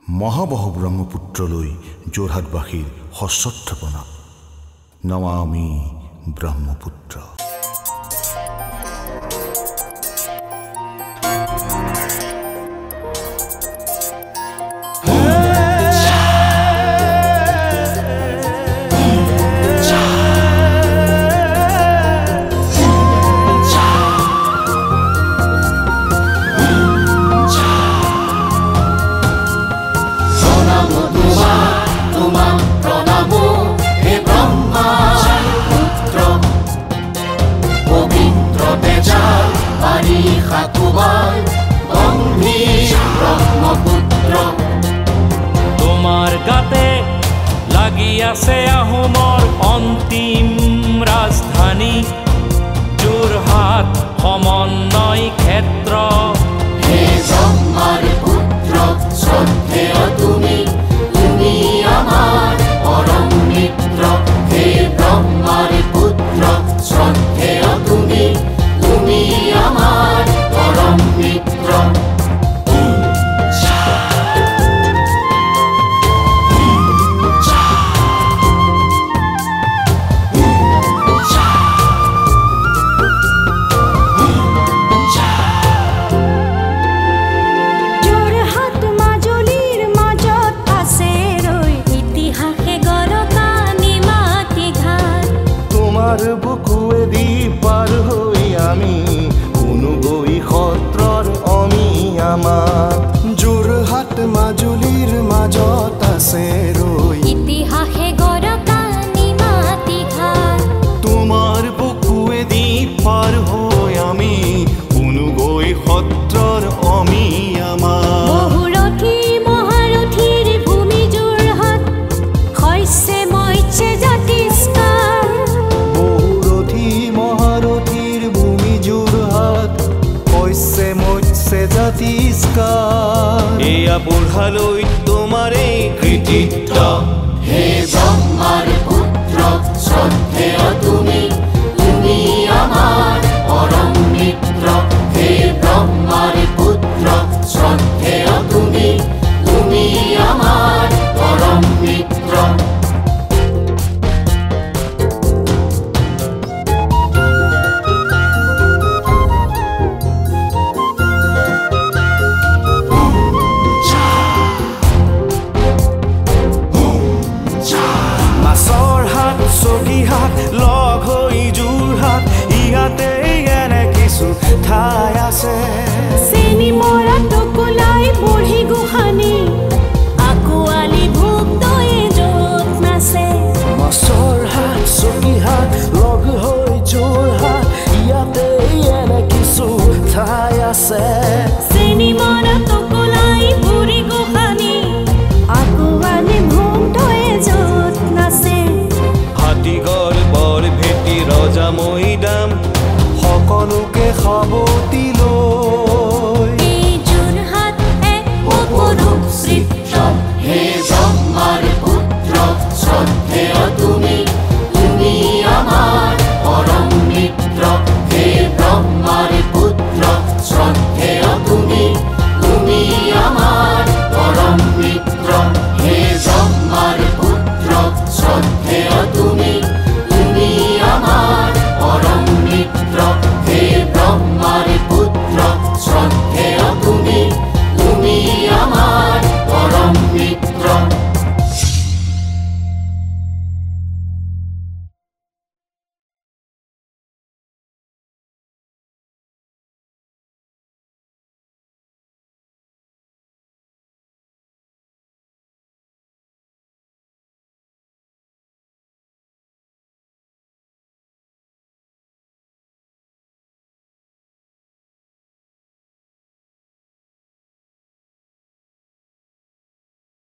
মহাবাহু ব্ৰহ্মপুত্ৰলৈ যোৰহাটবাসীৰ সশ্ৰদ্ধ প্ৰণাম। নমামি ব্ৰহ্মপুত্ৰ। তোমাৰ গাতে লাগি আছে আহোমৰ অন্তিম ৰাজধানী যোৰহাট সমন্বয় ক্ষেত্ৰ। হে ব্ৰহ্মাৰ পুত্ৰ শ্ৰদ্ধেয় তুমি, তুমি আমাৰ পৰম মিত্ৰ। হে ব্ৰহ্মাৰ পুত্ৰ শ্ৰদ্ধেয় তুমি, তুমি আমাৰ পৰম মিত্ৰ। বুকুৱেদি পাৰ হৈ আমি অনুগৈ সত্ৰৰ অমি আমাৰ যোৰহাট মাজুলীৰ মাজত আছে ৰৈ ইতিহাসে গৰকা নিমাতি ঘাট। তোমাৰ বুকুৱেদি পাৰ হৈ আমি অনুগৈ সত্ৰৰ অমি আমাৰ বহুৰথী মহাৰথীৰ ভূমি যোৰহাট, শস্যে মৎস্যে জাতিষ্কাৰ। মহাৰথীৰ ভূমি যোৰহাট, শস্যে মৎস্যে জাতিষ্কাৰ। এয়া বুঢ়ালৈ তোমাৰে কৃতিত্ব। হে ব্ৰহ্মাৰ পুত্ৰ শ্ৰদ্ধেয় তুমি, তুমি আমাৰ পৰম মিত্ৰ। হে ব্ৰহ্মাৰ পুত্ৰ শ্ৰদ্ধেয় তুমি, তুমি আমাৰ পৰম মিত্ৰ। লগ হৈ যোৰহাট, ইয়াতে এনে কিছু ঠাই আছে। চেনি মৰা টকোলাই বুঢ়ী গোসানী, আকুৱালি ভোগদৈয়ে য'ত নাচে। মাছৰহাট চকীহাট লগ হৈ যোৰহাট, ইয়াতে এনে কিছু ঠাই আছে। চেনি মৰা টকোলাই বুঢ়ী গোসানী, আকুৱালি ভোগদৈয়ে য'ত নাচে। হাতীগড় বৰভেটি ৰজা মৈদাম, সকলোকে সাৱটি লৈ এই যোৰহাট এক অপৰূপ চিত্ৰ। হে